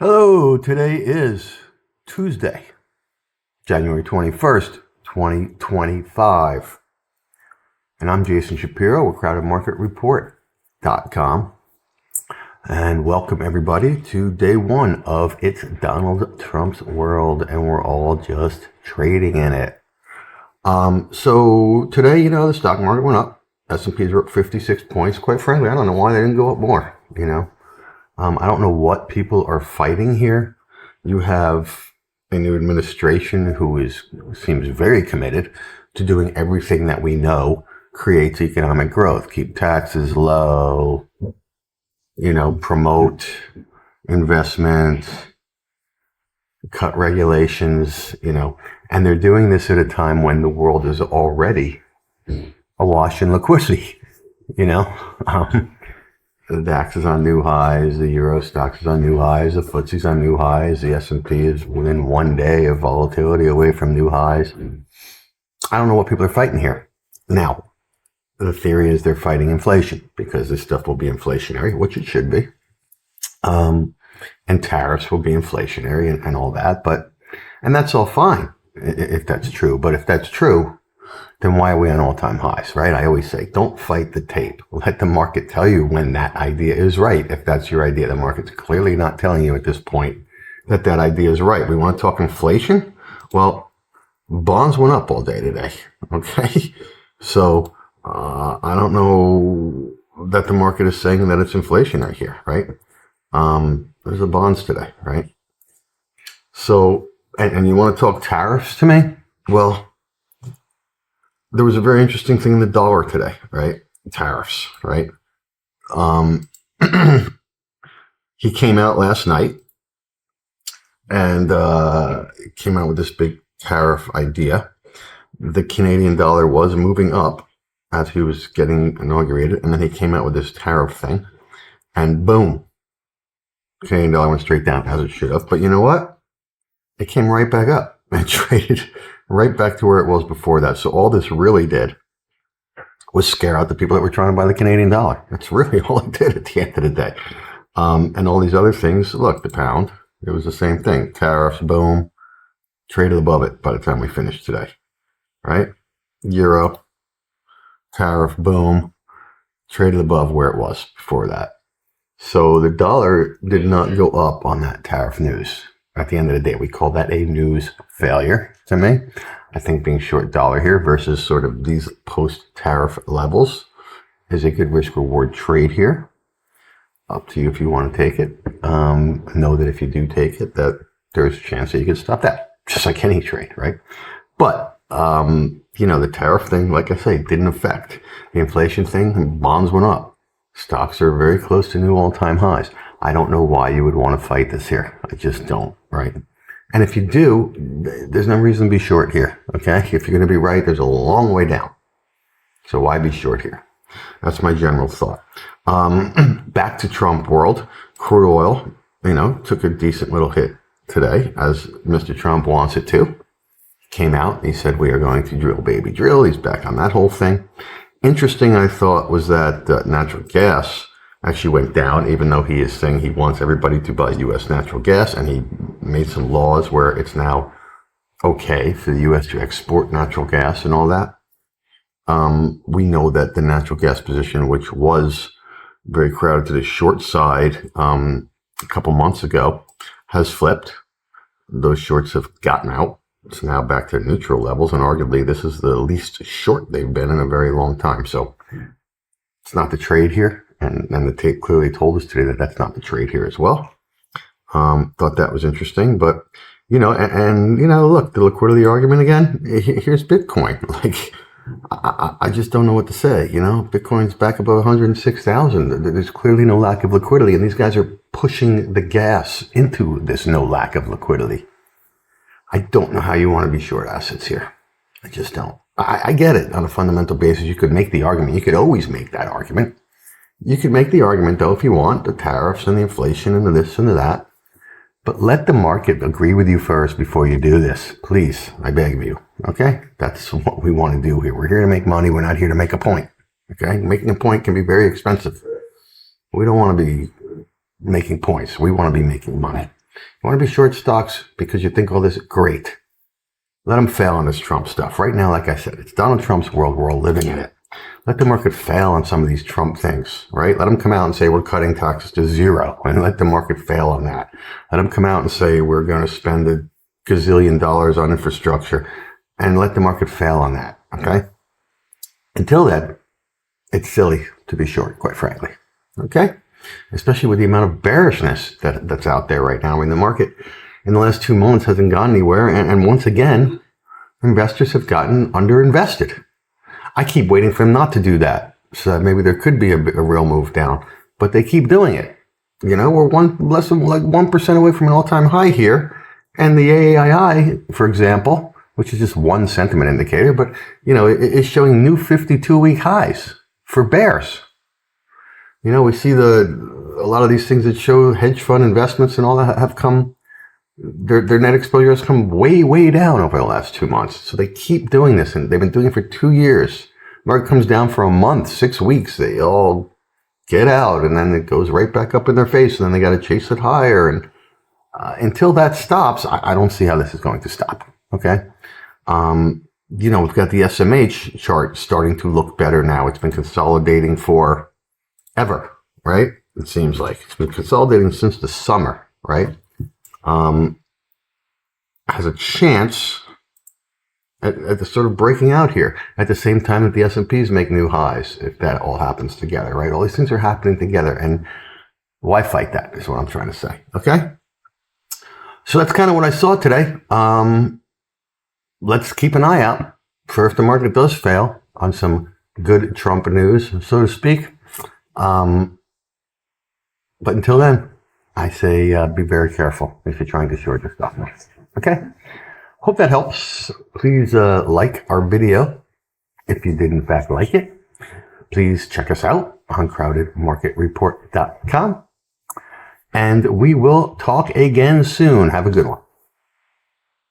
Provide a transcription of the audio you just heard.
Hello, today is Tuesday, January 21st, 2025. And I'm Jason Shapiro with crowdedmarketreport.com. And welcome everybody to day one of It's Donald Trump's World, and we're all just trading in it. So today, the stock market went up. S&Ps were up 56 points. Quite frankly, I don't know why they didn't go up more, I don't know what people are fighting here. You have a new administration who seems very committed to doing everything that we know creates economic growth. Keep taxes low, promote investment, cut regulations, and they're doing this at a time when the world is already awash in liquidity, The DAX is on new highs, the Euro stocks is on new highs, the FTSE's on new highs, the S&P is within 1 day of volatility away from new highs. I don't know what people are fighting here. Now, the theory is they're fighting inflation because this stuff will be inflationary, which it should be. And tariffs will be inflationary and all that. And that's all fine if that's true. But if that's true, then why are we on all-time highs, right? I always say, don't fight the tape. Let the market tell you when that idea is right. If that's your idea, the market's clearly not telling you at this point that idea is right. We want to talk inflation? Well, bonds went up all day today, okay? So I don't know that the market is saying that it's inflationary here, right? There's the bonds today, right? So, and you want to talk tariffs to me? Well, there was a very interesting thing in the dollar today, right? Tariffs, right? He came out last night and came out with this big tariff idea. The Canadian dollar was moving up as he was getting inaugurated, and then he came out with this tariff thing, and boom, Canadian dollar went straight down as it should have. But you know what? It came right back up and traded right back to where it was before that. So all this really did was scare out the people that were trying to buy the Canadian dollar. That's really all it did at the end of the day. And all these other things, look, the pound, it was the same thing. Tariffs, boom, traded above it by the time we finished today, right? Euro, tariff, boom, traded above where it was before that. So the dollar did not go up on that tariff news. At the end of the day, we call that a news failure to me. I think being short dollar here versus sort of these post-tariff levels is a good risk-reward trade here. Up to you if you want to take it. Know that if you do take it, that there's a chance that you can stop that, just like any trade, right? But, the tariff thing, like I say, didn't affect. The inflation thing, bonds went up. Stocks are very close to new all-time highs. I don't know why you would want to fight this here. I just don't, right? And if you do, there's no reason to be short here, okay? If you're going to be right, there's a long way down. So why be short here? That's my general thought. Back to Trump world, crude oil, took a decent little hit today, as Mr. Trump wants it to. Came out, he said, we are going to drill, baby, drill. He's back on that whole thing. Interesting, I thought, was that natural gas actually went down, even though he is saying he wants everybody to buy U.S. natural gas, and he made some laws where it's now okay for the U.S. to export natural gas and all that. We know that the natural gas position, which was very crowded to the short side a couple months ago, has flipped. Those shorts have gotten out. It's now back to neutral levels, and arguably this is the least short they've been in a very long time. So it's not the trade here. And the tape clearly told us today that that's not the trade here as well. Thought that was interesting. But, look, the liquidity argument again, here's Bitcoin. Like, I just don't know what to say. Bitcoin's back above 106,000. There's clearly no lack of liquidity. And these guys are pushing the gas into this no lack of liquidity. I don't know how you want to be short assets here. I just don't. I get it on a fundamental basis. You could make the argument. You could always make that argument. You could make the argument, though, if you want, the tariffs and the inflation and the this and the that. But let the market agree with you first before you do this. Please, I beg of you. Okay? That's what we want to do here. We're here to make money. We're not here to make a point. Okay? Making a point can be very expensive. We don't want to be making points. We want to be making money. You want to be short stocks because you think all this is great. Let them fail on this Trump stuff. Right now, like I said, it's Donald Trump's world. We're all living in it. Let the market fail on some of these Trump things, right? Let them come out and say we're cutting taxes to zero and let the market fail on that. Let them come out and say we're going to spend $1 gazillion on infrastructure and let the market fail on that, okay? Until then, it's silly to be short, quite frankly, okay? Especially with the amount of bearishness that's out there right now. I mean, the market in the last 2 months hasn't gone anywhere. And once again, investors have gotten underinvested. I keep waiting for them not to do that. So that maybe there could be a real move down, but they keep doing it. You know, we're less than like 1% away from an all-time high here. And the AAII, for example, which is just one sentiment indicator, but, you know, it's showing new 52-week highs for bears. You know, we see a lot of these things that show hedge fund investments and all that have come, their net exposure has come way, way down over the last 2 months. So they keep doing this, and they've been doing it for 2 years. Market comes down for a month, 6 weeks. They all get out, and then it goes right back up in their face, and then they got to chase it higher. And until that stops, I don't see how this is going to stop. Okay. You know, we've got the SMH chart starting to look better now. It's been consolidating for ever, right? It seems like it's been consolidating since the summer, right? Has a chance at the sort of breaking out here at the same time that the S&Ps make new highs, if that all happens together, right? All these things are happening together, and why fight that is what I'm trying to say, okay? So that's kind of what I saw today. Let's keep an eye out for if the market does fail on some good Trump news, so to speak. But until then, I say be very careful if you're trying to short your stock market. Okay? Hope that helps. Please like our video if you did in fact like it. Please check us out on crowdedmarketreport.com. And we will talk again soon. Have a good one.